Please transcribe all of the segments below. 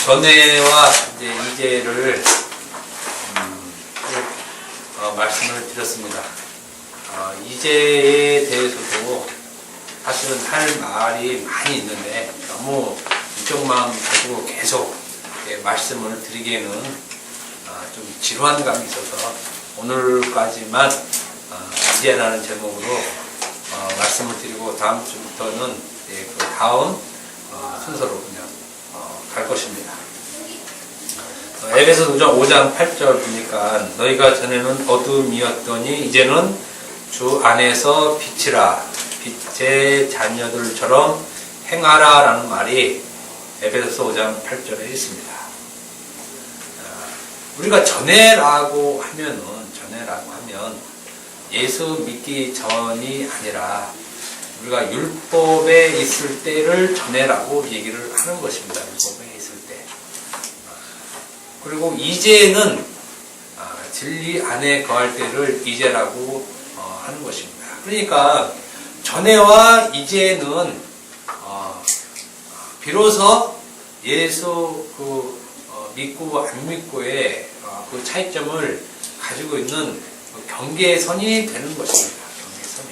전해와 이제 이제를 말씀을 드렸습니다. 이제에 대해서도 사실은 할 말이 많이 있는데 너무 이쪽만 가지고 계속 말씀을 드리기에는 좀 지루한 감이 있어서 오늘까지만 이제라는 제목으로 말씀을 드리고 다음 주부터는 그 다음 순서로 그냥 갈 것입니다. 에베소서 5장 8절 보니까 너희가 전에는 어둠이었더니 이제는 주 안에서 빛이라 빛의 자녀들처럼 행하라 라는 말이 에베소서 5장 8절에 있습니다. 우리가 전에라고 하면 예수 믿기 전이 아니라 우리가 율법에 있을 때를 전에라고 얘기를 하는 것입니다. 율법에 있을 때. 그리고 이제는 진리 안에 거할 때를 이제라고 하는 것입니다. 그러니까 전에와 이제는 비로소 예수 믿고 안 믿고의 그 차이점을 가지고 있는 경계선이 되는 것입니다. 경계선이.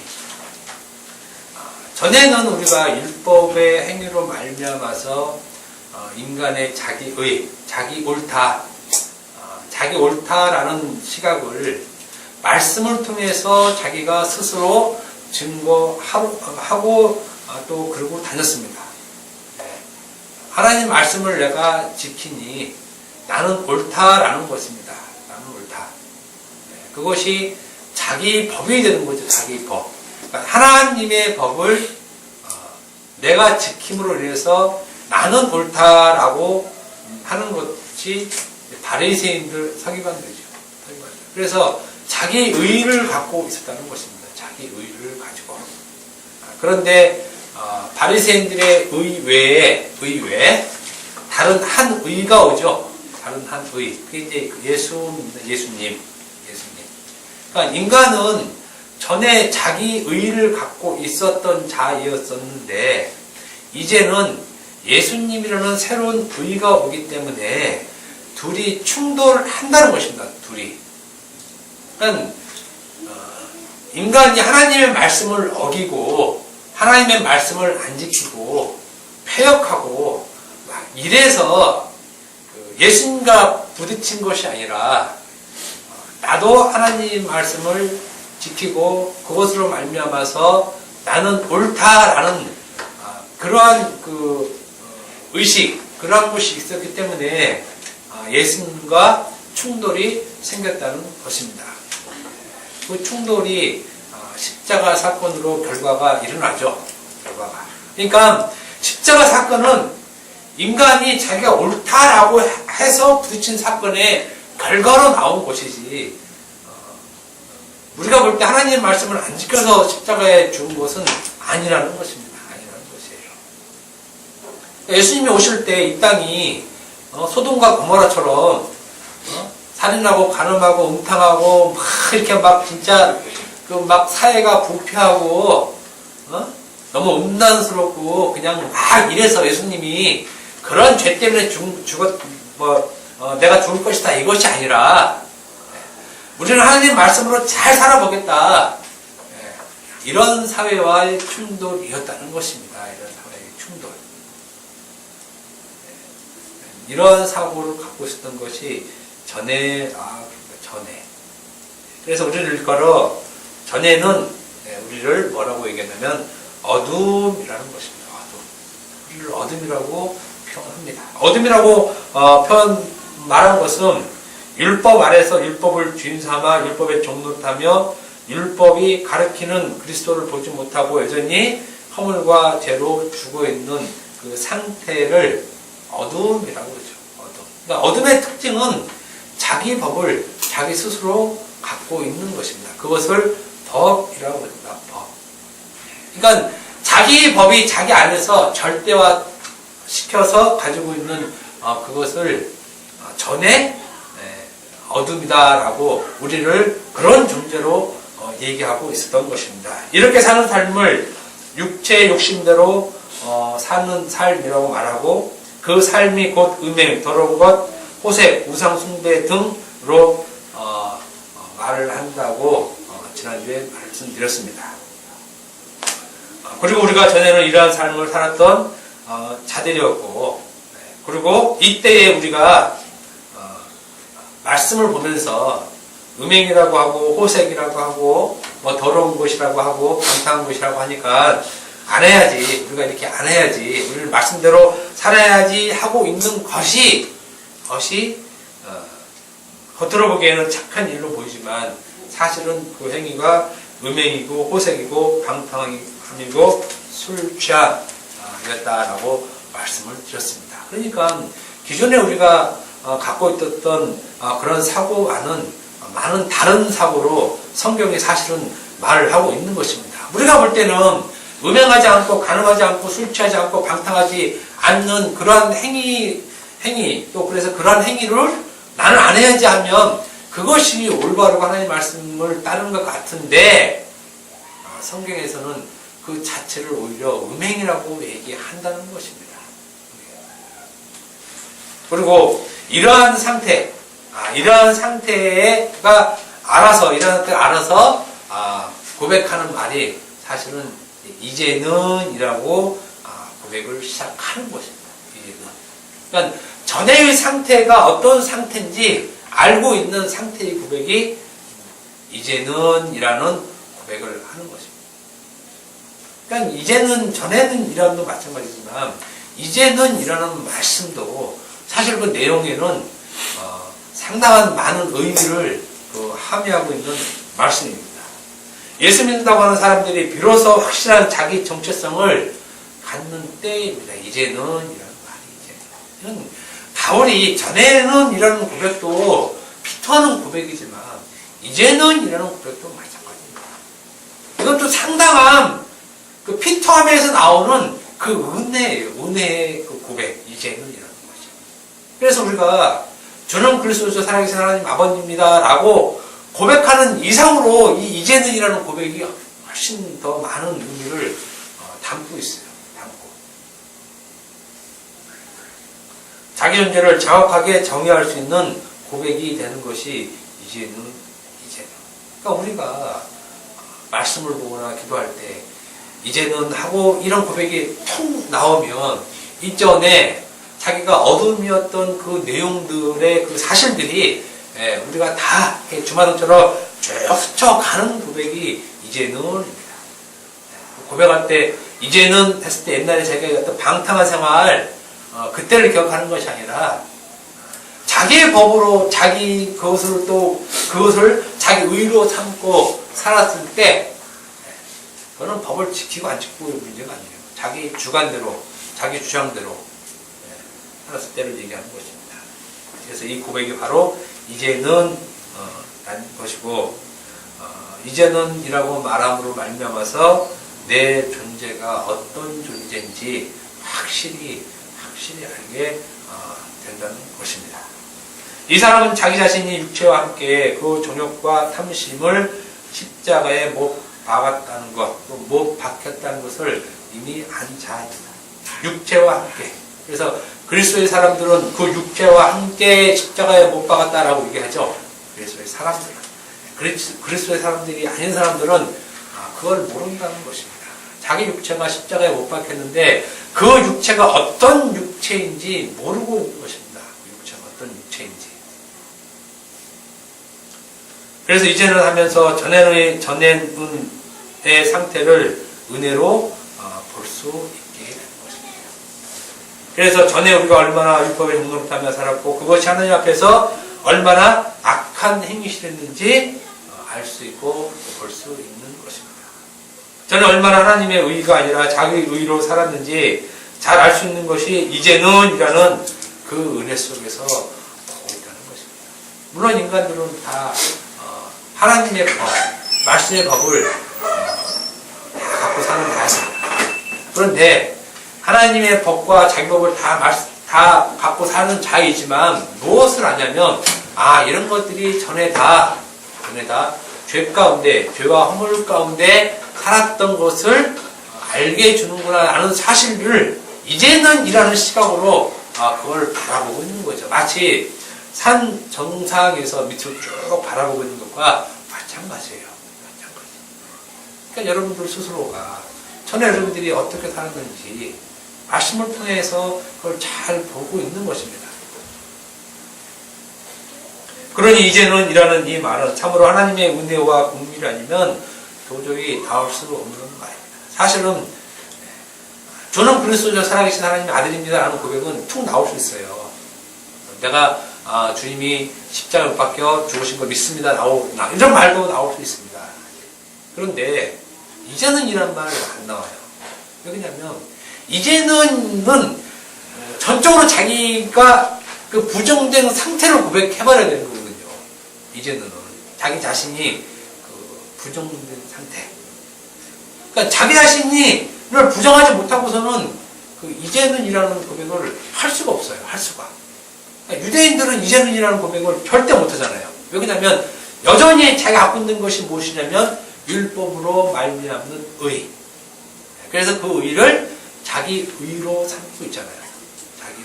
전에는 우리가 율법의 행위로 말미암아서 인간의 자기의, 자기 옳다라는 시각을 말씀을 통해서 자기가 스스로 증거하고 또 그러고 다녔습니다. 하나님 말씀을 내가 지키니 나는 옳다라는 것입니다. 나는 옳다. 그것이 자기 법이 되는 거죠. 자기 법. 그러니까 하나님의 법을 내가 지킴으로 인해서 나는 옳다라고 하는 것이 바리새인들 서기관들이죠. 그래서 자기 의를 갖고 있었다는 것입니다. 자기 의를 가지고. 그런데 바리새인들의 의 외에 다른 한 의가 오죠. 다른 한 의. 그게 이제 예수님. 그러니까 인간은 전에 자기 의를 갖고 있었던 자이었었는데 이제는 예수님이라는 새로운 의가 오기 때문에 둘이 충돌한다는 것입니다. 둘이. 그러니까 인간이 하나님의 말씀을 어기고 하나님의 말씀을 안 지키고 폐역하고 이래서 예수님과 부딪힌 것이 아니라 나도 하나님 말씀을 지키고 그것으로 말미암아서 나는 옳다라는 그러한 의식, 그러한 것이 있었기 때문에 예수님과 충돌이 생겼다는 것입니다. 그 충돌이 십자가 사건으로 결과가 일어나죠. 그러니까 십자가 사건은 인간이 자기가 옳다라고 해서 부딪힌 사건의 결과로 나온 것이지 우리가 볼 때 하나님의 말씀을 안 지켜서 십자가에 죽은 것은 아니라는 것입니다. 아니라는 것이에요. 예수님이 오실 때 이 땅이 소돔과 고모라처럼 살인하고 간음하고 음탕하고 막 이렇게 막 진짜 막 사회가 부패하고 너무 음란스럽고 그냥 막 이래서 예수님이 그런 죄 때문에 내가 죽을 것이다 이것이 아니라 우리는 하나님 말씀으로 잘 살아보겠다 이런 사회와의 충돌이었다는 것입니다. 이런 사회의 충돌. 이런 사고를 갖고 있었던 것이 전에. 그래서 우리를 일컬어 전에는 우리를 뭐라고 얘기했냐면 어둠이라는 것입니다. 우리를 어둠이라고 표현합니다. 어둠이라고 말한 것은 율법 아래서 율법을 주인 삼아 율법에 종노릇하며 율법이 가르치는 그리스도를 보지 못하고 여전히 허물과 죄로 죽어있는 그 상태를 어둠이라고 그러죠. 그러니까 어둠의 특징은 자기 법을 자기 스스로 갖고 있는 것입니다. 그것을 법이라고 합니다. 법. 그러니까 자기 법이 자기 안에서 절대화 시켜서 가지고 있는 그것을 전에 어둠이다라고 우리를 그런 존재로 얘기하고 있었던 것입니다. 이렇게 사는 삶을 육체 욕심대로 사는 삶이라고 말하고 그 삶이 곧 음행, 더러운 것, 호색, 우상 숭배 등으로 말을 한다고 지난주에 말씀드렸습니다. 그리고 우리가 전에는 이러한 삶을 살았던 자들이었고, 그리고 이때에 우리가 말씀을 보면서 음행이라고 하고 호색이라고 하고 뭐 더러운 것이라고 하고 방탕한 것이라고 하니까 안 해야지, 우리가 이렇게 안 해야지, 우리는 말씀대로 살아야지 하고 있는 것이 겉으로 보기에는 착한 일로 보이지만 사실은 그 행위가 음행이고 호색이고 방탕함이고 술 취함이었다라고 말씀을 드렸습니다. 그러니까 기존에 우리가 갖고 있었던 그런 사고와는 많은 다른 사고로 성경이 사실은 말을 하고 있는 것입니다. 우리가 볼 때는 음행하지 않고 간음하지 않고 술 취하지 않고 방탕하지 않는 그러한 행위 또 그래서 그러한 행위를 나는 안 해야지 하면 그것이 올바르고 하나님의 말씀을 따르는 것 같은데 성경에서는 그 자체를 오히려 음행이라고 얘기한다는 것입니다. 그리고 이러한 상태가 알아서 고백하는 말이 사실은 이제는이라고 고백을 시작하는 것입니다. 이제는. 그러니까 전에의 상태가 어떤 상태인지 알고 있는 상태의 고백이 이제는이라는 고백을 하는 것입니다. 그러니까 이제는 전에는이라는 도 마찬가지지만 이제는이라는 말씀도 사실 그 내용에는 상당한 많은 의미를 함의하고 있는 말씀입니다. 예수 믿는다고 하는 사람들이 비로소 확실한 자기 정체성을 갖는 때입니다. 이제는 이라는 말이 이제는. 바울이 전에는 이라는 고백도 피터하는 고백이지만 이제는 이라는 고백도 마찬가지입니다. 이것도 상당한 그 피터함에서 나오는 그 은혜예요. 은혜의 그 고백, 이제는 이라는 것이죠. 그래서 우리가 저는 그리스도에서 살아계신 하나님 아버지입니다 라고 고백하는 이상으로 이 이제는이라는 고백이 훨씬 더 많은 의미를 담고 있어요. 자기 존재를 정확하게 정의할 수 있는 고백이 되는 것이 이제는. 그러니까 우리가 말씀을 보거나 기도할 때 이제는 하고 이런 고백이 통 나오면 이전에 자기가 어둠이었던 그 내용들의 그 사실들이 우리가 다 주마등처럼 쭉 스쳐가는 고백이 이제는입니다. 고백할 때 이제는 했을 때 옛날에 자기가 어떤 방탕한 생활 그때를 기억하는 것이 아니라 자기의 법으로 그것을 자기 의로 삼고 살았을 때 그거는 법을 지키고 안 지키고의 문제가 아니에요. 자기 주관대로 자기 주장대로 살았을 때를 얘기하는 것입니다. 그래서 이 고백이 바로 이제는 라는 것이고 이제는이라고 말함으로 말미암아서 내 존재가 어떤 존재인지 확실히 알게 된다는 것입니다. 이 사람은 자기 자신이 육체와 함께 그 정욕과 탐심을 십자가에 못 박았다는 것, 또 못 박혔다는 것을 이미 안 자입니다. 육체와 함께. 그래서 그리스도의 사람들은 그 육체와 함께 십자가에 못 박았다라고 얘기하죠. 그리스도의 사람들은. 그리스도의 사람들이 아닌 사람들은 그걸 모른다는 것입니다. 자기 육체가 십자가에 못 박혔는데 그 육체가 어떤 육체인지 모르고 있는 것입니다. 그 육체가 어떤 육체인지. 그래서 이제는 하면서 전에의 상태를 은혜로 볼 수 있게 되는 것입니다. 그래서 전에 우리가 얼마나 율법의 종노릇하며 살았고 그것이 하나님 앞에서 얼마나 악한 행위실했는지 알 수 있고 볼 수 있는 것입니다. 저는 얼마나 하나님의 의가 아니라 자기 의로 살았는지 잘 알 수 있는 것이 이제는이라는 그 은혜 속에서 보고 있다는 것입니다. 물론 인간들은 다 하나님의 법, 말씀의 법을 다 갖고 사는 자입니다. 그런데 하나님의 법과 자기 법을 다 갖고 사는 자이지만 무엇을 하냐면 이런 것들이 전에 다 죄 가운데, 죄와 허물 가운데 살았던 것을 알게 해주는구나 라는 사실을 이제는 이라는 시각으로 그걸 바라보고 있는 거죠. 마치 산 정상에서 밑으로 쭉 바라보고 있는 것과 마찬가지예요. 그러니까 여러분들 스스로가 전에 여러분들이 어떻게 사는 건지 말씀을 통해서 그걸 잘 보고 있는 것입니다. 그러니 이제는 이라는 이 말은 참으로 하나님의 은혜와 공의가 아니면 도저히 닿을 수 없는 말입니다. 사실은 저는 그리스도죠 살아계신 하나님의 아들입니다 라는 고백은 툭 나올 수 있어요. 내가 주님이 십자가에 못 박혀 죽으신 걸 믿습니다. 이런 말도 나올 수 있습니다. 그런데 이제는 이란 말은 안 나와요. 왜냐하면 이제는 전적으로 자기가 그 부정된 상태를 고백해버려야 되는 거거든요. 이제는 자기 자신이 그 부정된 상태. 그러니까 자기 자신이 를 부정하지 못하고서는 그 이제는이라는 고백을 할 수가 없어요. 할 수가. 그러니까 유대인들은 이제는이라는 고백을 절대 못하잖아요. 왜냐하면 여전히 자기가 갖고 있는 것이 무엇이냐면 율법으로 말미암는 의. 그래서 그 의를 자기 의로 삼고 있잖아요. 자기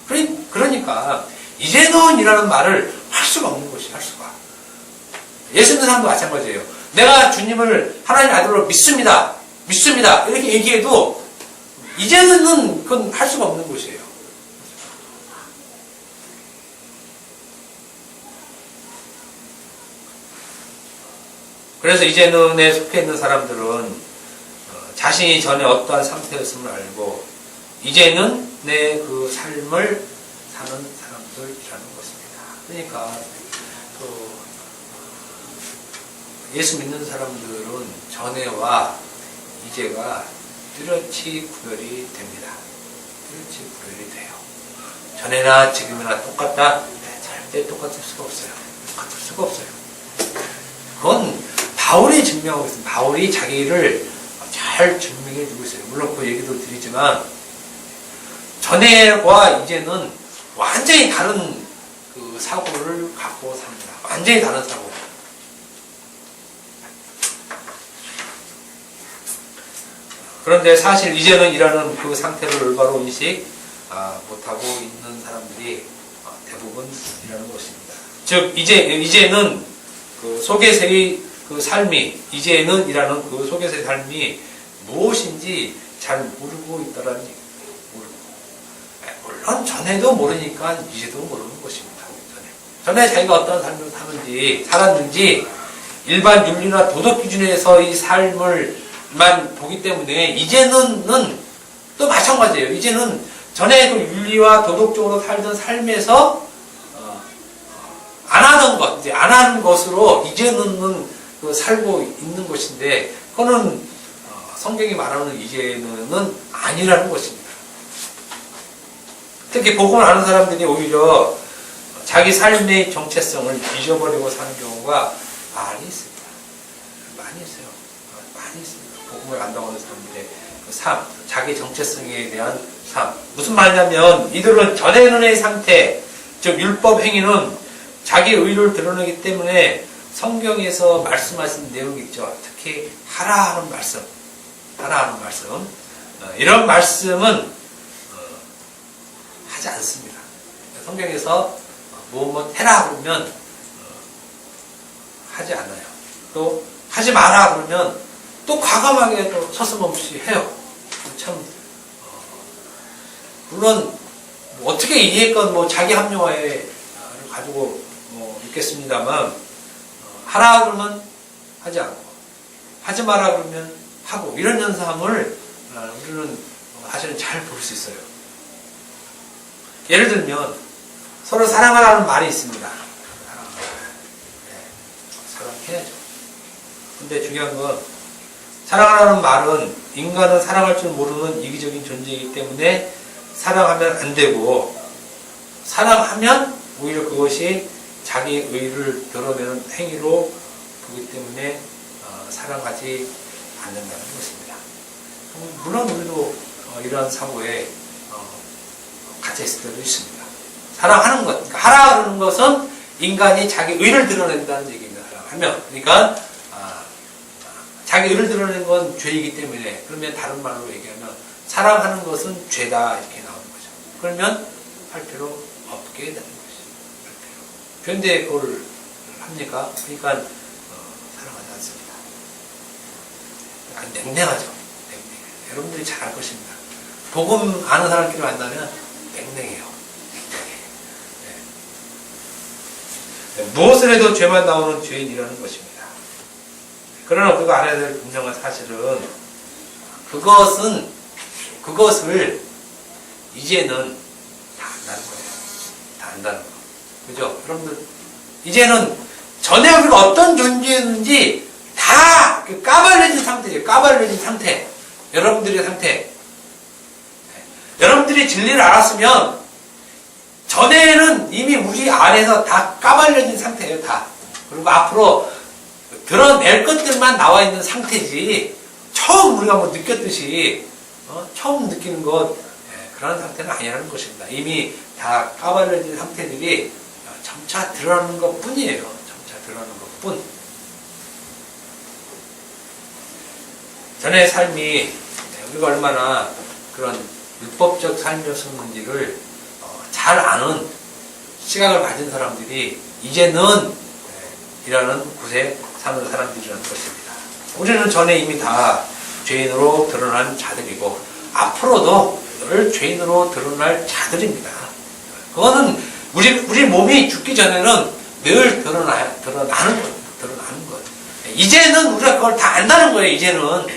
의로. 그러니까 이제는이라는 말을 할 수가 없는 것이 할 수가. 예수 믿는 사람도 마찬가지예요. 내가 주님을 하나님 아들로 믿습니다. 이렇게 얘기해도 이제는 그건 할 수가 없는 것이에요. 그래서 이제는에 속해 있는 사람들은 자신이 전에 어떠한 상태였음을 알고 이제는 내 그 삶을 사는 사람들이라는 것입니다. 그러니까 예수 믿는 사람들은 전에와 이제가 뚜렷이 구별이 됩니다. 뚜렷이 구별이 돼요. 전에나 지금이나 똑같다? 절대 똑같을 수가 없어요. 똑같을 수가 없어요. 그건 바울이 증명하고 있습니다. 바울이 자기를 잘 증명해 주고 있어요. 물론 그 얘기도 드리지만 전에와 이제는 완전히 다른 그 사고를 갖고 삽니다. 완전히 다른 사고. 그런데 사실 이제는 이라는 그 상태를 올바로 인식 못하고 있는 사람들이 대부분이라는 것입니다. 즉 이제는 그 속에서의 그 삶이 이제는 이라는 그 속에서의 삶이 무엇인지 잘 모르고 있다라는 얘기입니다. 물론 전에도 모르니까 이제도 모르는 것입니다. 전에 자기가 어떤 삶을 살았는지 일반 윤리나 도덕 기준에서의 삶을 만 보기 때문에 이제는 또 마찬가지예요. 이제는 전에 그 윤리와 도덕적으로 살던 삶에서 안 하는 것으로 이제는 그 살고 있는 것인데 그거는 성경이 말하는 이제는 아니라는 것입니다. 특히 복음을 아는 사람들이 오히려 자기 삶의 정체성을 잊어버리고 사는 경우가 많이 있습니다. 많이 있어요. 많이 있습니다. 복음을 안다고 하는 사람들의 그 삶, 자기 정체성에 대한 삶. 무슨 말이냐면 이들은 전에는의 상태, 즉 율법 행위는 자기 의를 드러내기 때문에 성경에서 말씀하신 내용이 있죠. 특히 하라 하는 말씀. 이런 말씀은 하지 않습니다. 성경에서 뭐 해라 그러면 하지 않아요. 또 하지 마라 그러면 또 과감하게 또 서슴없이 해요. 참 물론 어떻게 이해했건 자기 합리화를 가지고 있겠습니다만 하라 그러면 하지 않고 하지 마라 그러면 하고 이런 현상을 우리는 사실은 잘 볼 수 있어요. 예를 들면 서로 사랑하라는 말이 있습니다. 사랑해야죠. 근데 중요한 건 사랑하라는 말은 인간은 사랑할 줄 모르는 이기적인 존재이기 때문에 사랑하면 안 되고 사랑하면 오히려 그것이 자기 의를 드러내는 행위로 보기 때문에 사랑하지 않는다는 것입니다. 물론 우리도 이러한 사고에 갇혀 있을 때도 있습니다. 사랑하는 것, 그러니까 하라는 것은 인간이 자기 의를 드러낸다는 얘기입니다. 사랑하면 그러니까 자기 의를 드러내는 건 죄이기 때문에 그러면 다른 말로 얘기하면 사랑하는 것은 죄다 이렇게 나오는 거죠. 그러면 할 필요 없게 되는 것이죠. 그런데 그걸 합니까? 그러니까 사랑하지 않습니다. 약간 냉랭하죠. 냉랭해요. 여러분들이 잘 알 것입니다. 복음 아는 사람끼리 만나면 냉랭해요. 네. 무엇을 해도 죄만 나오는 죄인이라는 것입니다. 그러나 우리가 알아야 될 분명한 사실은 그것을 이제는 다 안다는 거예요. 다 안다는 거. 그죠? 여러분들, 이제는 전에 우리가 어떤 존재였는지 다 까발려진 상태예요. 까발려진 상태. 여러분들의 상태. 여러분들이 진리를 알았으면 전에는 이미 우리 안에서 다 까발려진 상태예요. 다. 그리고 앞으로 드러낼 것들만 나와 있는 상태지 처음 우리가 뭐 느꼈듯이 처음 느끼는 것 그런 상태는 아니라는 것입니다. 이미 다 까발려진 상태들이 점차 드러나는 것 뿐이에요. 점차 드러나는 것 뿐. 전의 삶이 우리가 얼마나 그런 율법적 삶이었는지를 잘 아는 시각을 가진 사람들이 이제는 이라는 곳에 사는 사람들이라는 것입니다. 우리는 전에 이미 다 죄인으로 드러난 자들이고 앞으로도 늘 죄인으로 드러날 자들입니다. 그거는 우리 몸이 죽기 전에는 늘 드러나는 것. 이제는 우리가 그걸 다 안다는 거예요. 이제는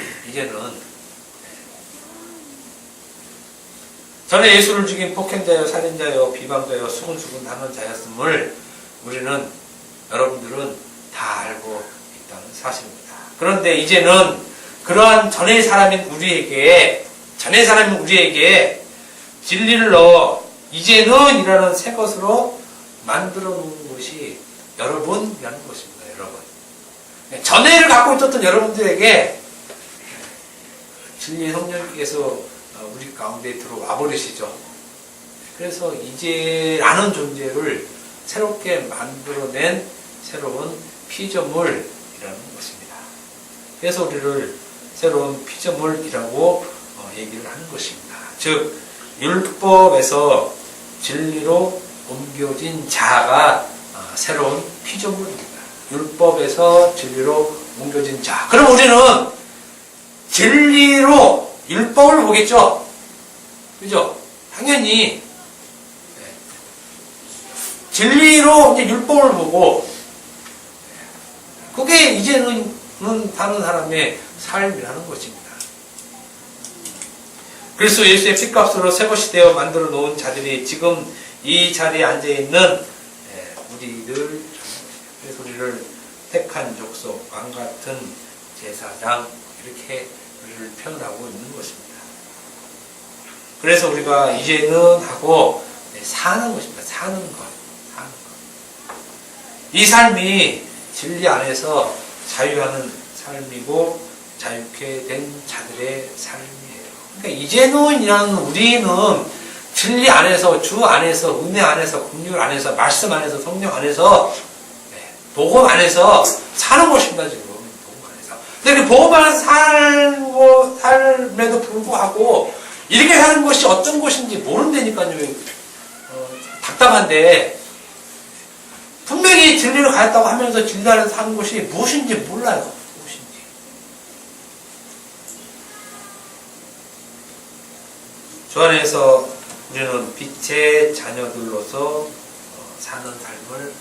전에 예수를 죽인 폭행자여 살인자여 비방자여 수군수군하는 자였음을 우리는 여러분들은 다 알고 있다는 사실입니다. 그런데 이제는 그러한 전의 사람인 우리에게 진리를 넣어 이제는 이라는 새 것으로 만들어 놓은 것이 여러분이라는 것입니다. 여러분. 전에를 갖고 있었던 여러분들에게 진리의 성령께서 우리 가운데 들어와 버리시죠. 그래서 이제라는 존재를 새롭게 만들어낸 새로운 피조물이라는 것입니다. 그래서 우리를 새로운 피조물이라고 얘기를 하는 것입니다. 즉 율법에서 진리로 옮겨진 자가 새로운 피조물입니다. 율법에서 진리로 옮겨진 자. 그럼 우리는 진리로 율법을 보겠죠? 그죠? 당연히 진리로 이제 율법을 보고 그게 이제는 다른 사람의 삶이라는 것입니다. 그래서 예수의 피값으로 새것이 되어 만들어 놓은 자들이 지금 이 자리에 앉아 있는 우리들, 그래서 우리를 택한 족속, 왕 같은 제사장 이렇게 우리를 표현하고 있는 것입니다. 그래서 우리가 이제는 하고 사는 것입니다. 사는 것. 이 삶이 진리 안에서 자유하는 삶이고 자유케 된 자들의 삶이에요. 그러니까 이제는이라는 우리는 진리 안에서, 주 안에서, 은혜 안에서, 긍휼 안에서, 말씀 안에서, 성령 안에서, 복음 안에서 사는 것입니다. 지금 복음 안에서. 근데 그 복음 안에서 삶에도 불구하고 이렇게 사는 것이 어떤 것인지 모른다니까요. 답답한데 분명히 진리를 가졌다고 하면서 진리 안에서 사는 것이 무엇인지 몰라요. 무엇인지. 주 안에서 우리는 빛의 자녀들로서 사는 삶을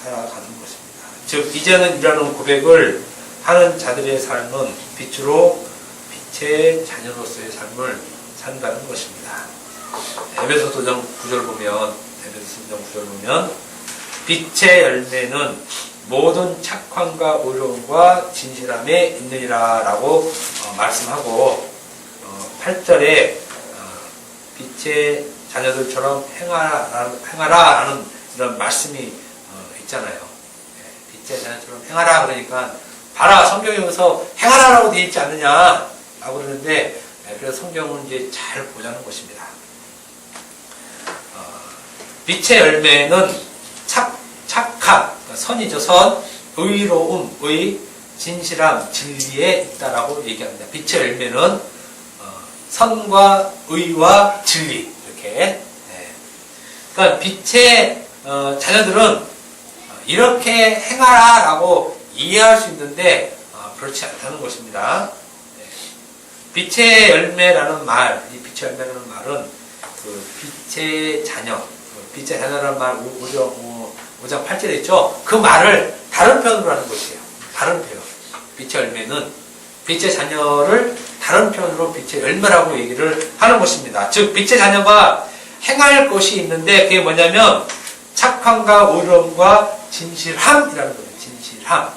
살아가는 것입니다. 즉 이제는 이라는 고백을 하는 자들의 삶은 빛으로 빛의 자녀로서의 삶을 산다는 것입니다. 에베소서 9절 보면 빛의 열매는 모든 착함과 의로움과 진실함에 있느니라 라고 말씀하고 8절에 빛의 자녀들처럼 행하라 라는 이런 말씀이 있잖아요. 빛의 자녀처럼 행하라 그러니까 봐라 성경에서 행하라라고 되어 있지 않느냐 라고 그러는데 그래서 성경은 이제 잘 보자는 것입니다. 빛의 열매는 착함, 선이죠. 선, 의로움, 의, 진실함, 진리에 있다라고 얘기합니다. 빛의 열매는 선과 의와 진리 이렇게 그러니까 빛의 자녀들은 이렇게 행하라라고 이해할 수 있는데 그렇지 않다는 것입니다. 빛의 열매라는 말, 이 빛의 열매라는 말은 그 빛의 자녀, 빛의 자녀라는 말 5장 8절에 있죠. 그 말을 다른 표현으로 하는 것이에요. 다른 표현. 빛의 열매는 빛의 자녀를 다른 표현으로 빛의 열매라고 얘기를 하는 것입니다. 즉 빛의 자녀가 행할 것이 있는데 그게 뭐냐면 착함과 의로움과 진실함이라는 거예요. 진실함.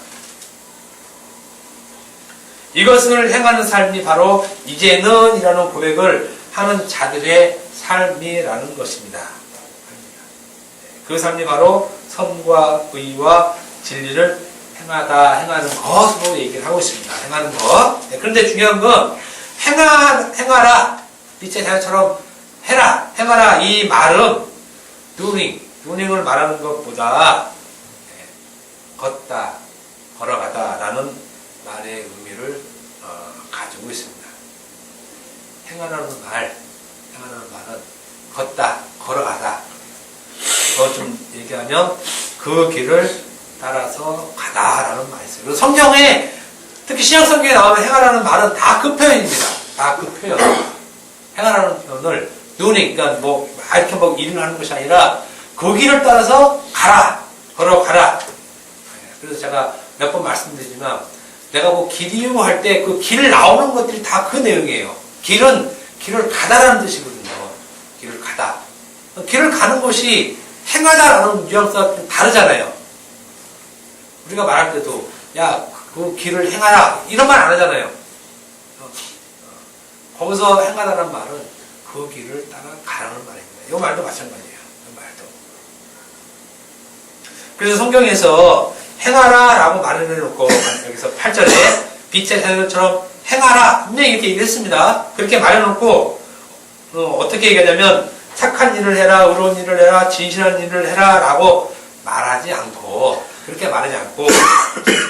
이것을 행하는 삶이 바로 이제는 이라는 고백을 하는 자들의 삶이라는 것입니다. 그 삶이 바로 선과 의와 진리를 행하는 것으로 얘기를 하고 있습니다. 행하는 것. 그런데 중요한 건 행하라. 빛의 자녀처럼 해라. 행하라. 이 말은 doing을 말하는 것보다 걷다, 걸어가다 라는 말의 의미를 가지고 있습니다. 행하라는 말은 걷다, 걸어가다. 더 좀 얘기하면 그 길을 따라서 가다라는 말이 있어요. 그리고 성경에 특히 신약성경에 나오는 행하라는 말은 다 그 표현입니다. 다 그 표현. 행하라는 표현을 doing, 그러니까 이렇게 일을 하는 것이 아니라 그 길을 따라서 가라, 걸어가라. 그래서 제가 몇 번 말씀드리지만 내가 길 이용할 때 그 길 나오는 것들이 다 그 내용이에요. 길을 가다라는 뜻이거든요. 길을 가다. 길을 가는 것이 행하다라는 뉘앙스가 좀 다르잖아요. 우리가 말할 때도 그 길을 행하라 이런 말 안 하잖아요. 거기서 행하다라는 말은 그 길을 따라 가라는 말입니다. 이 말도 마찬가지예요. 이 말도. 그래서 성경에서 행하라라고 말을 해놓고 여기서 8절에 빛의 자녀들처럼 행하라 분명히 이렇게 얘기했습니다. 그렇게 말해놓고 어떻게 얘기하냐면 착한 일을 해라, 의로운 일을 해라, 진실한 일을 해라 라고 말하지 않고 그렇게 말하지 않고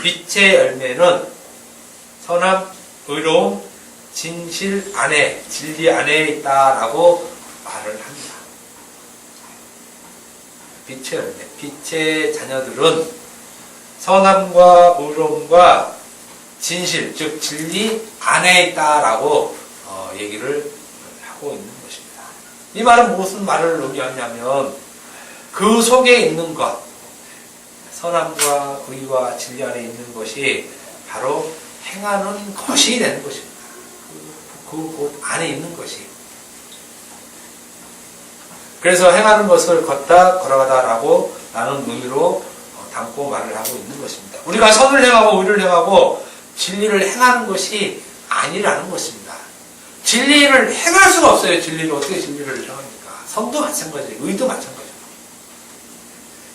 빛의 열매는 선함, 의로움, 진실 안에, 진리 안에 있다라고 말을 합니다. 빛의 열매, 빛의 자녀들은 선함과 의로움과 진실, 즉 진리 안에 있다라고 얘기를 하고 있는 것입니다. 이 말은 무슨 말을 의미하냐면 그 속에 있는 것, 선함과 의와 진리 안에 있는 것이 바로 행하는 것이 되는 것입니다. 그 안에 있는 것이. 그래서 행하는 것을 걷다, 걸어가다라고 라는 의미로 담고 말을 하고 있는 것입니다. 우리가 선을 행하고 의를 행하고 진리를 행하는 것이 아니라는 것입니다. 진리를 행할 수가 없어요. 진리를 어떻게 진리를 행합니까? 선도 마찬가지예요. 의도 마찬가지예요.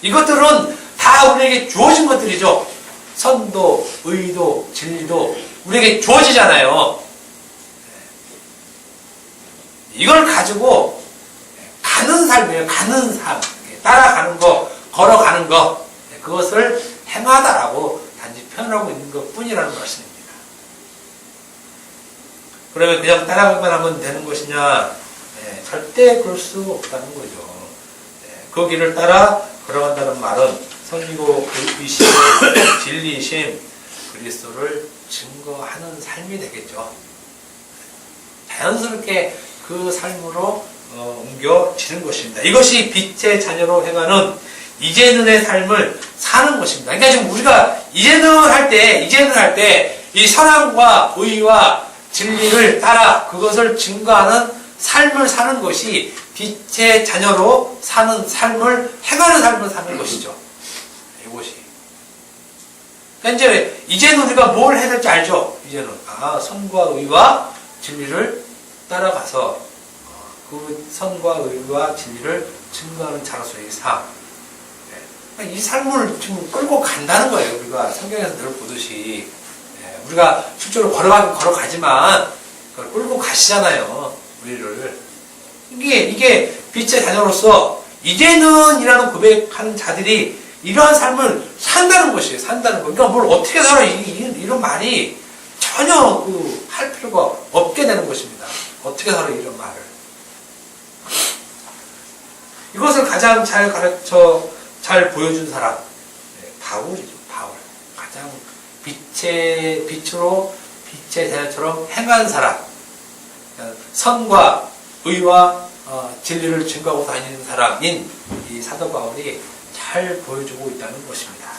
이것들은 다 우리에게 주어진 것들이죠. 선도, 의도, 진리도 우리에게 주어지잖아요. 이걸 가지고 가는 삶이에요. 가는 삶. 따라가는 거, 걸어가는 거. 그것을 행하다라고 단지 표현하고 있는 것 뿐이라는 말씀입니다. 그러면 그냥 따라가기만 하면 되는 것이냐? 절대 그럴 수 없다는 거죠. 그 길을 따라 걸어간다는 말은 선이고 의심, 진리심, 그리스도를 증거하는 삶이 되겠죠. 자연스럽게 그 삶으로 옮겨지는 것입니다. 이것이 빛의 자녀로 행하는 이제는의 삶을 사는 것입니다. 그러니까 지금 우리가 이제는 할 때 이 선함과 의와 진리를 따라 그것을 증거하는 삶을 사는 것이 빛의 자녀로 사는 삶을 행하는 삶을 사는 것이죠. 이것이. 그러니까 이제는 우리가 뭘 해야 될지 알죠. 이제는 선과 의와 진리를 따라가서 그 선과 의와 진리를 증거하는 자로서의 삶. 이 삶을 지금 끌고 간다는 거예요. 우리가 성경에서 늘 보듯이. 우리가 실제로 걸어가지만 그걸 끌고 가시잖아요. 우리를. 이게 빛의 자녀로서 이제는 이라는 고백하는 자들이 이러한 삶을 산다는 것이에요. 산다는 거. 그러니까 뭘 어떻게 살아. 이런 말이 전혀 할 필요가 없게 되는 것입니다. 어떻게 살아. 이런 말을. 이것을 가장 잘 보여준 사람, 바울이죠. 바울. 가장 빛으로 빛의 자녀처럼 행한 사람, 선과 의와 진리를 증거하고 다니는 사람인 이 사도 바울이 잘 보여주고 있다는 것입니다.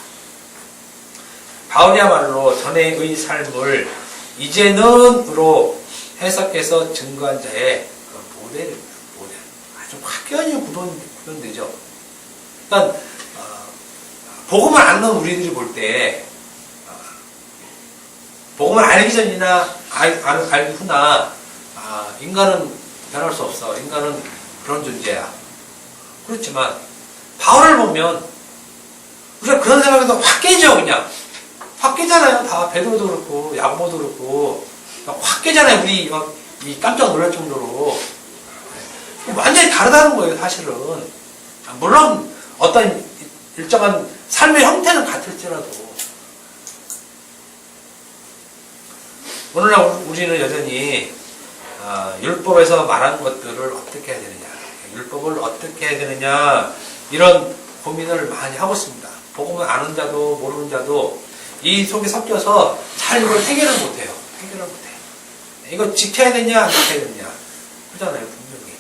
바울이야말로 전에의 삶을 이제는으로 해석해서 증거한 자의 모델입니다. 모델. 아주 확연히 구분되죠. 그러니까 복음을 아는 우리들이 볼 때 복음을 알기 전이나 알기 후나 인간은 변할 수 없어. 인간은 그런 존재야. 그렇지만 바울을 보면 우리가 그런 생각에서 확 깨져. 그냥 확 깨잖아요. 다 베드로도 그렇고 야고보도 그렇고 확 깨잖아요. 우리 이 깜짝 놀랄 정도로 완전히 다르다는 거예요. 사실은 물론 어떤 일정한 삶의 형태는 같을지라도 오늘날 우리는 여전히 율법에서 말한 것들을 어떻게 해야 되느냐, 율법을 어떻게 해야 되느냐 이런 고민을 많이 하고 있습니다. 복음을 아는 자도 모르는 자도 이 속에 섞여서 잘 이걸 해결을 못해요. 해결을 못해. 이거 지켜야 되냐 안 지켜야 되느냐 그러잖아요. 분명히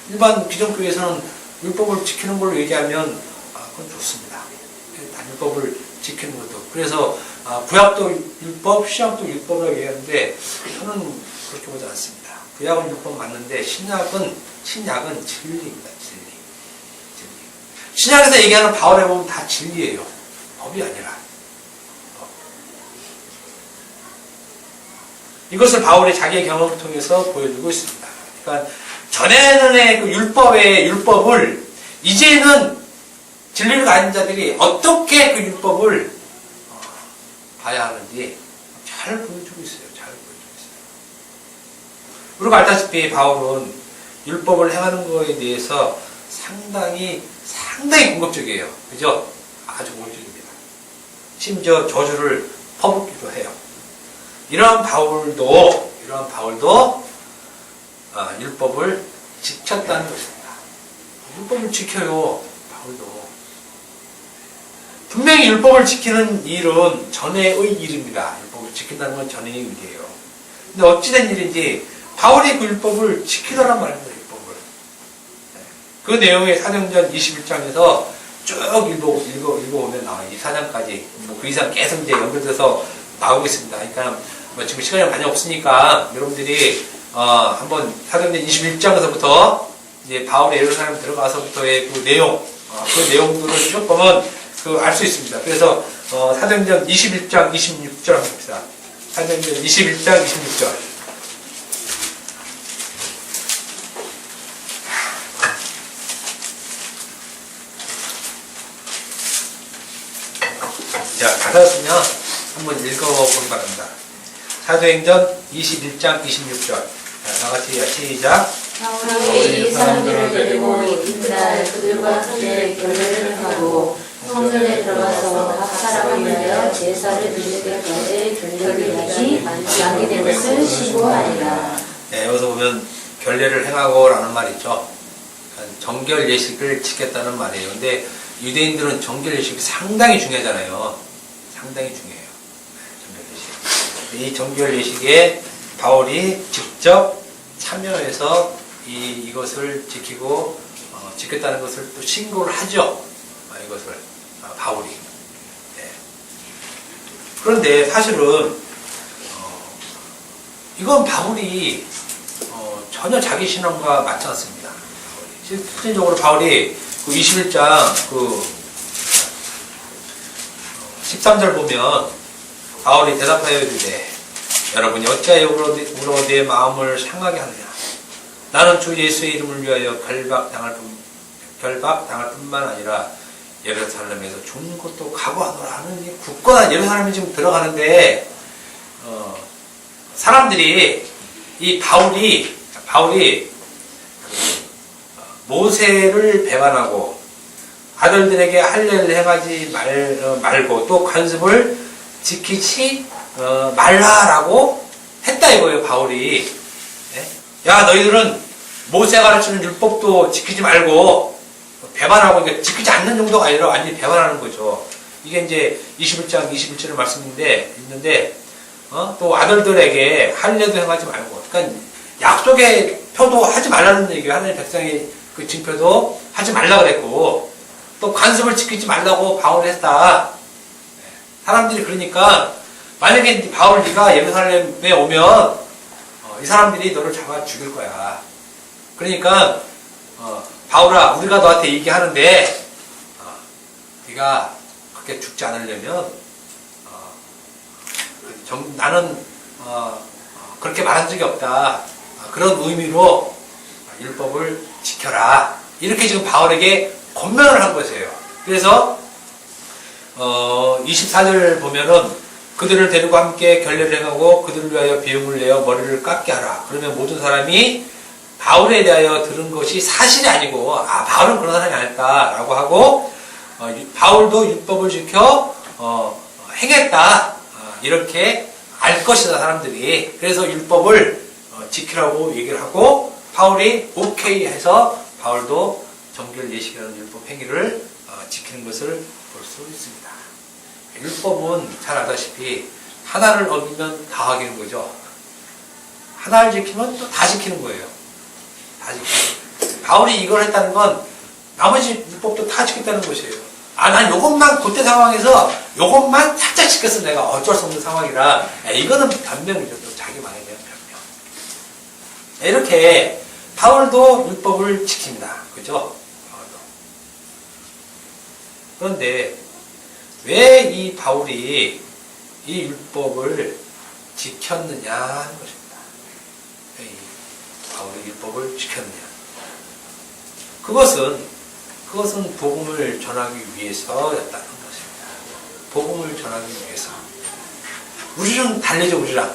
일반 기존교회에서는 율법을 지키는 걸로 얘기하면 그건 좋습니다. 율법을 지키는 것도. 그래서 구약도 율법, 신약도 율법이라고 얘기하는데 저는 그렇게 보지 않습니다. 구약은 율법 맞는데 신약은 진리입니다. 진리. 신약에서 얘기하는 바울에 보면 다 진리예요. 법이 아니라. 이것을 바울이 자기의 경험을 통해서 보여주고 있습니다. 그러니까 전에는 그 율법을 이제는 진리를 가진 자들이 어떻게 그 율법을 봐야 하는지 잘 보여주고 있어요. 잘 보여주고 있어요. 우리가 알다시피 바울은 율법을 행하는 것에 대해서 상당히 공격적이에요. 그죠? 아주 공격적입니다. 심지어 저주를 퍼붓기도 해요. 이러한 바울도 율법을 지켰다는 것입니다. 율법을 지켜요. 바울도. 분명히 율법을 지키는 일은 전에의 일입니다. 율법을 지킨다는 건 전에의 일이에요. 근데 어찌된 일인지 바울이 그 율법을 지키더란 말입니다. 율법을. 그 내용이 사도행전 21장에서 쭉 읽어보면 나와요. 24장까지. 그 이상 계속 이제 연결돼서 나오고 있습니다. 그러니까 지금 시간이 많이 없으니까 여러분들이 한번 사도행전 21장에서부터 이제 바울이 예루살렘 들어가서부터의 그 내용, 그 내용들을 쭉 보면 알 수 있습니다. 그래서 사도행전 21장 26절 한번 봅시다. 사도행전 21장 26절. 자, 가사였으면 한번 읽어보기 바랍니다. 사도행전 21장 26절. 자, 다같이 시작. 바울이 이 사람들을 데리고 이튿날 그들과 함께 교회를 하고 성전에 들어가서 각 사람을 위하여 제사를 드릴 때까지 결례를 하지 않게 된 것을 시고하니라. 네, 여기서 보면 결례를 행하고라는 말이 있죠. 정결 예식을 지켰다는 말이에요. 근데 유대인들은 정결 예식이 상당히 중요하잖아요. 상당히 중요해요. 정결 예식. 이 정결 예식에 바울이 직접 참여해서 이것을 지키고 지켰다는 것을 또 신고를 하죠. 이것을 바울이. 네. 그런데 사실은 이건 바울이 전혀 자기 신앙과 맞지 않습니다. 실질적으로 바울이 그 21장 그 13절 보면 바울이 대답하여 이르되 여러분이 어찌하여 우러 내 마음을 상하게 하느냐. 나는 주 예수의 이름을 위하여 결박당할 뿐만 아니라 예루살렘에서 죽는 것도 각오하노라 하는 이 굳건한 예루살렘에 지금 들어가는데 사람들이 이 바울이 모세를 배반하고 아들들에게 할례를 행하지 말고 또 관습을 지키지 말라라고 했다 이거예요. 바울이. 야, 너희들은 모세가 가르치는 율법도 지키지 말고 배반하고, 그러니까 지키지 않는 정도가 아니라 완전히 배반하는 거죠. 이게 이제 21장 21절의 말씀인데 있는데, 또 아들들에게 할례도 행하지 말고, 그러니까 약속의 표도 하지 말라는 얘기예요. 하나님 백성의 그 징표도 하지 말라 그랬고, 또 관습을 지키지 말라고 바울이 했다. 사람들이 그러니까 만약에 바울 네가 예루살렘에 오면 이 사람들이 너를 잡아 죽일 거야. 그러니까 바울아, 우리가 너한테 얘기하는데 네가 그렇게 죽지 않으려면 나는 그렇게 말한 적이 없다. 그런 의미로 율법을 지켜라. 이렇게 지금 바울에게 권면을 한 것이에요. 그래서 24절 보면은 그들을 데리고 함께 결례를 행하고 그들을 위하여 비용을 내어 머리를 깎게 하라. 그러면 모든 사람이 바울에 대하여 들은 것이 사실이 아니고 바울은 그런 사람이 아닐까라고 하고 바울도 율법을 지켜 행했다. 이렇게 알 것이다 사람들이. 그래서 율법을 지키라고 얘기를 하고 바울이 오케이 해서 바울도 정결 예식이라는 율법 행위를 지키는 것을 볼 수 있습니다. 율법은 잘 아다시피 하나를 어기면 다 어기는 거죠. 하나를 지키면 또 다 지키는 거예요. 다 지키는. 바울이 이걸 했다는 건 나머지 율법도 다 지켰다는 것이에요. 난 요것만 그때 상황에서 요것만 살짝 지켰어. 내가 어쩔 수 없는 상황이라. 이거는 변명이죠. 또 자기 말에 대한 변명. 이렇게 바울도 율법을 지킵니다. 그죠? 그런데 왜 이 바울이 이 율법을 지켰느냐 하는 것입니다. 왜 이 바울이 율법을 지켰느냐. 그것은 복음을 전하기 위해서였다는 것입니다. 복음을 전하기 위해서. 우리는 달리죠, 우리랑.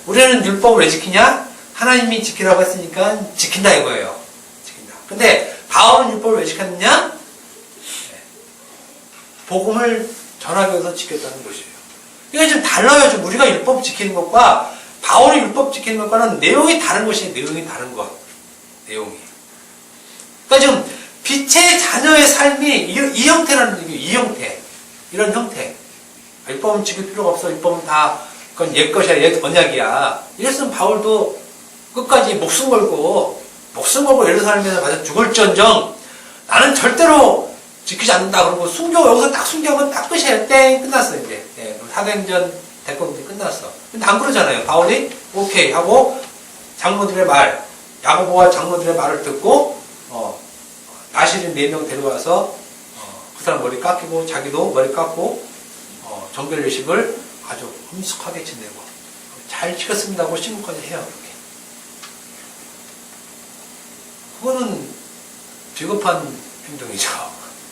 우리는 율법을 왜 지키냐? 하나님이 지키라고 했으니까 지킨다 이거예요. 지킨다. 근데 바울은 율법을 왜 지켰느냐? 복음을 전하기 위해서 지켰다는 것이에요. 이게 좀 달라요. 좀 우리가 율법 지키는 것과 바울이 율법 지키는 것과는 내용이 다른 것이에요. 내용이 다른 것. 내용이. 그러니까 지금 빛의 자녀의 삶이 이 형태라는 얘기예요. 이 형태. 이런 형태. 율법은 지킬 필요가 없어. 율법은 다 그건 옛 것이야. 옛 언약이야. 이랬으면 바울도 끝까지 목숨 걸고 예루살렘에서 가서 죽을지언정 나는 절대로 지키지 않는다. 그러고 여기서 딱 순교하면 딱 끝이에요. 땡 끝났어 이제. 사도행전 대권 끝났어. 근데 안 그러잖아요. 바울이 오케이 하고 장로들의 말, 야고보와 장로들의 말을 듣고 나시린 4명 데려와서 그 사람 머리 깎이고 자기도 머리 깎고 정결 예식을 아주 엄숙하게 지내고 잘 지켰습니다 하고 신고까지 해요. 그렇게. 그거는 비겁한 행동이죠.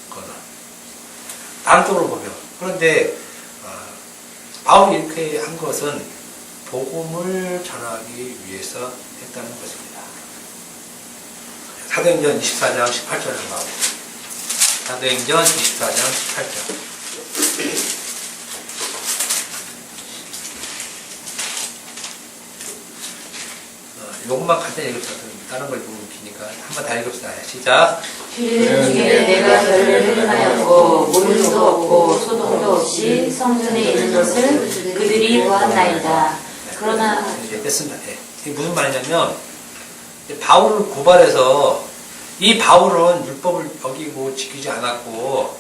그거는 다른 쪽으로 보면. 그런데 바울이 이렇게 한 것은 복음을 전하기 위해서 했다는 것입니다. 사도행전 24장 18절을 한번 사도행전 24장 18절. 요것만 간단히 읽읍시다. 다른 걸 보면 기니까 한번 다 읽읍시다. 시작. 그들 중에 내가 결례를 행하였고 모름도 없고 소동도 없이 성전에 있는 것을 그들이 보았나이다. 그러나 이제 됐습니다. 이게 무슨 말이냐면 바울을 고발해서 이 바울은 율법을 어기고 지키지 않았고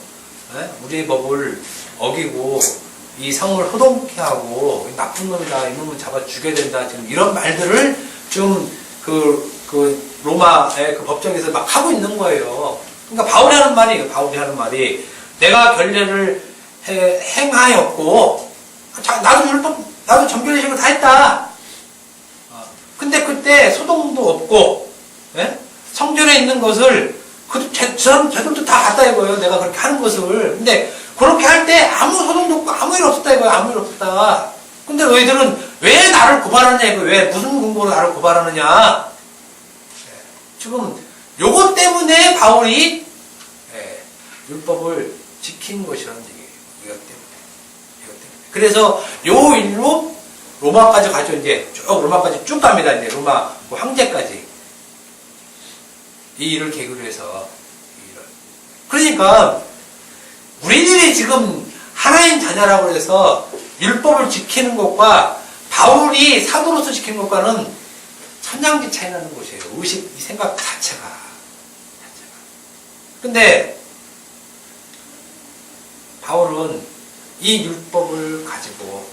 우리의 법을 어기고 이 성을 호동케 하고 나쁜 놈이다. 이놈은 잡아 죽여야 된다. 지금 이런 말들을 좀 그 로마의 그 법정에서 막 하고 있는 거예요. 그러니까 바울이 하는 말이 내가 결례를 행하였고 나도 정결예식을 다 했다. 근데 그때 소동도 없고 성전에 있는 것을 저들도 다 봤다 이거예요. 내가 그렇게 하는 것을. 근데 그렇게 할 때 아무 소동도 없고 아무 일 없었다 이거예요. 아무 일 없었다. 근데 너희들은 왜 나를 고발하느냐 이거예요. 왜 무슨 근거로 나를 고발하느냐. 지금 요것 때문에 바울이 율법을 지킨 것이라는 얘기예요. 이것 때문에. 그래서 요 일로 로마까지 가죠. 이제 쭉 로마까지 쭉 갑니다. 이제 로마 황제까지. 이 일을 계기로 해서 이 일을. 그러니까 우리들이 지금 하나님 자녀라고 해서 율법을 지키는 것과 바울이 사도로서 지키는 것과는 천양지 차이 나는 것이에요. 의식, 이 생각 자체가. 근데 바울은 이 율법을 가지고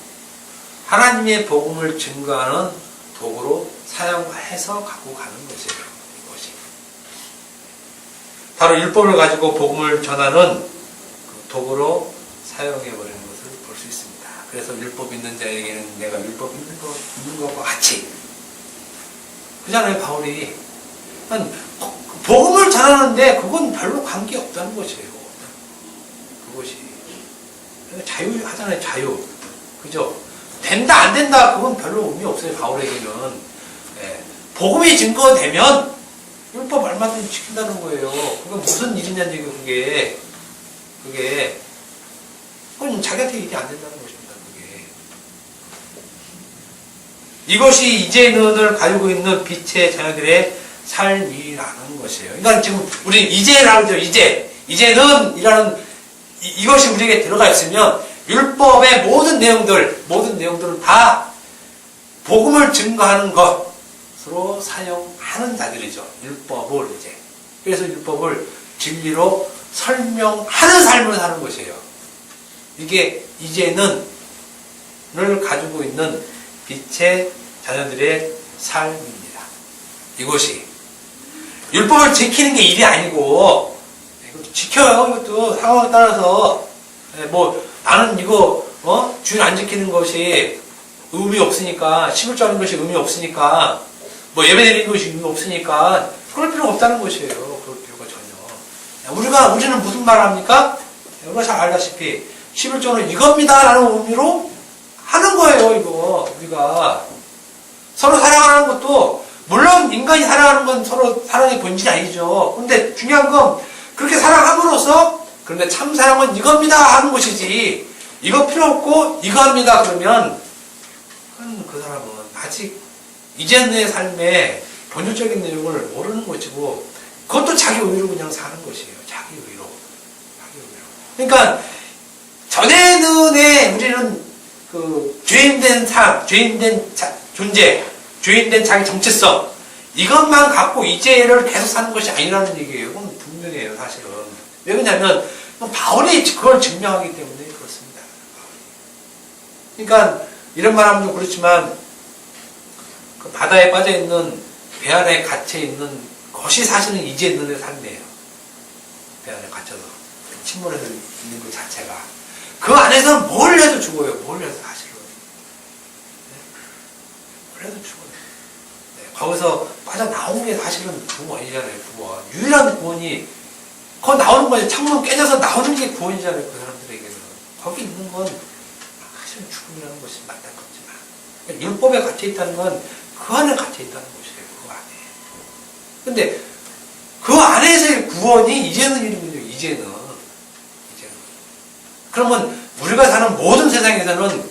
하나님의 복음을 증거하는 도구로 사용해서 갖고 가는 것이에요. 이것이. 바로 율법을 가지고 복음을 전하는 그 도구로 사용해버리는 것을 볼 수 있습니다. 그래서 율법 있는 자에게는 내가 율법 있는 것과 같이. 그잖아요, 바울이. 복음을 전하는데 그건 별로 관계없다는 것이에요. 그것이. 자유하잖아요, 자유. 그죠? 된다, 안 된다, 그건 별로 의미 없어요, 바울에게는. 예. 복음이 증거되면 율법 얼마든지 지킨다는 거예요. 그건 무슨 일이냐는 얘기고, 그건 자기한테 일이 안 된다는 것입니다, 그게. 이것이 이제는을 가지고 있는 빛의 자녀들의 삶이라는 것이에요. 그러니까 지금 우리 이제라고 하죠, 이제는이라는 이것이 우리에게 들어가 있으면 율법의 모든 내용들은 다 복음을 증거하는 것으로 사용하는 자들이죠. 율법을 이제. 그래서 율법을 진리로 설명하는 삶을 사는 것이에요. 이게 이제는을 가지고 있는 빛의 자녀들의 삶입니다. 이것이 율법을 지키는 게 일이 아니고 이것도 지켜요. 이것도 상황에 따라서 뭐 나는 이거 주일 안 지키는 것이 의미 없으니까 11조 하는 것이 의미 없으니까 뭐 예배 드리는 것이 의미 없으니까 그럴 필요가 없다는 것이에요. 그럴 필요가 전혀. 우리는 무슨 말을 합니까? 우리가 잘 알다시피 11조는 이겁니다 라는 의미로 하는 거예요. 이거 우리가 서로 사랑하는 것도 물론 인간이 사랑하는 건 서로 사랑의 본질이 아니죠. 근데 중요한 건 그렇게 사랑함으로써 그런데 참 사랑은 이겁니다 하는 것이지 이거 필요 없고 이거 합니다 그러면 그 사람은 아직 이제의 삶의 본질적인 내용을 모르는 것이고 그것도 자기 의로 그냥 사는 것이에요. 자기 의로. 그러니까 전에는 우리는 그 죄인된 삶, 죄인된 존재, 죄인된 자기 정체성 이것만 갖고 이제를 계속 사는 것이 아니라는 얘기예요. 그건 분명해요, 사실은. 왜 그러냐면 바울이 그걸 증명하기 때문에 그렇습니다. 그러니까 이런 말하면 좀 그렇지만 그 바다에 빠져있는 배 안에 갇혀있는 것이 사실은 이제는의 삶이에요. 배 안에 갇혀서 침몰해서 있는 것 자체가 그 안에서는 뭘 해도 죽어요. 뭘 해도 사실은. 뭘 해도 죽어요. 거기서 빠져나온 게 사실은 구원이잖아요. 구원. 유일한 구원이 거기 나오는 거예요. 창문 깨져서 나오는 게 구원이잖아요. 그 사람들에게는. 거기 있는 건 사실은 죽음이라는 것이 맞다겠지만 그러니까 율법에 갇혀있다는 건 그 안에 갇혀있다는 것이에요. 그 안에. 근데 그 안에서의 구원이 이제는 이름이죠. 이제는. 그러면 우리가 사는 모든 세상에서는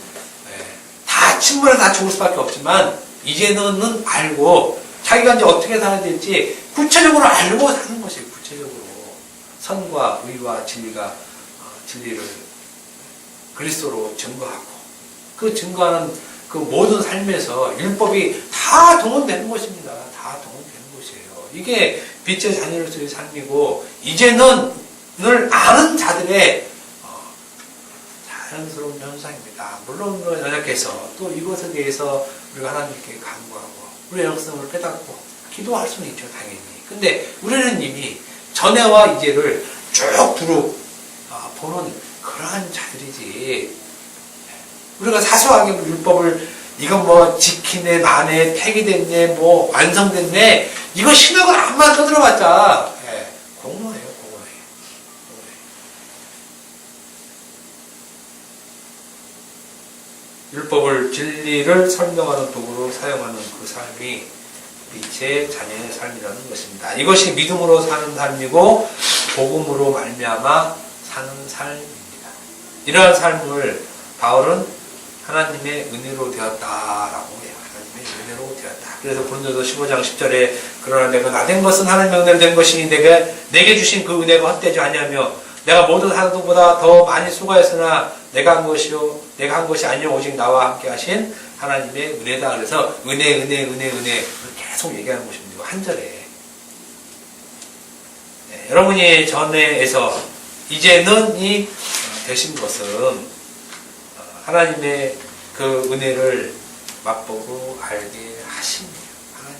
다 침몰해서 다 죽을 수밖에 없지만 이제는 알고 자기가 이제 어떻게 살아야 될지 구체적으로 알고 사는 것이에요. 구체적으로 선과 의와 진리를 그리스도로 증거하고 그 증거하는 그 모든 삶에서 율법이 다 동원되는 것입니다. 다 동원되는 것이에요. 이게 빛의 자녀로서의 삶이고 이제는을 아는 자들의 자연스러운 현상입니다. 물론 연약해서 또 이것에 대해서 우리가 하나님께 간구하고 우리의 영성을 깨닫고 기도할 수는 있죠, 당연히. 근데 우리는 이미 전에와 이제를 쭉 두루 보는 그러한 자들이지. 우리가 사소하게 율법을 이건 뭐 지키네, 나네, 폐기됐네, 뭐 완성됐네 이거 신학을 암만 떠들어봤자 공허해요. 율법을 진리를 설명하는 도구로 사용하는 그 삶이 빛의 자녀의 삶이라는 것입니다. 이것이 믿음으로 사는 삶이고 복음으로 말미암아 사는 삶입니다. 이러한 삶을 바울은 하나님의 은혜로 되었다라고 해요. 하나님의 은혜로 되었다. 그래서 고린도서 15장 10절에 그러나 내가 나된 것은 하나님의 은혜로 된 것이니 내게 주신 그 은혜가 헛되지 않냐며 내가 모든 사람들보다 더 많이 수고했으나 내가 한 것이 아니요 오직 나와 함께 하신 하나님의 은혜다. 그래서 은혜 계속 얘기하는 것입니다. 한 절에. 네, 여러분이 전에에서 이제는 이 되신 것은 하나님의 그 은혜를 맛보고 알게 하십니다. 하나님.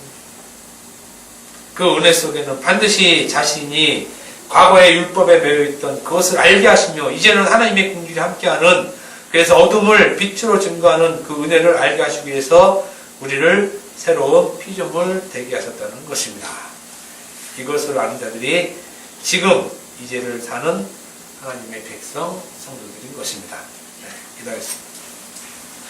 그 은혜 속에는 반드시 자신이 과거의 율법에 매여있던 그것을 알게 하시며 이제는 하나님의 긍휼이 함께하는 그래서 어둠을 빛으로 증거하는 그 은혜를 알게 하시기 위해서 우리를 새로운 피조물 되게 하셨다는 것입니다. 이것을 아는 자들이 지금 이제를 사는 하나님의 백성 성도들인 것입니다. 네, 기도하겠습니다.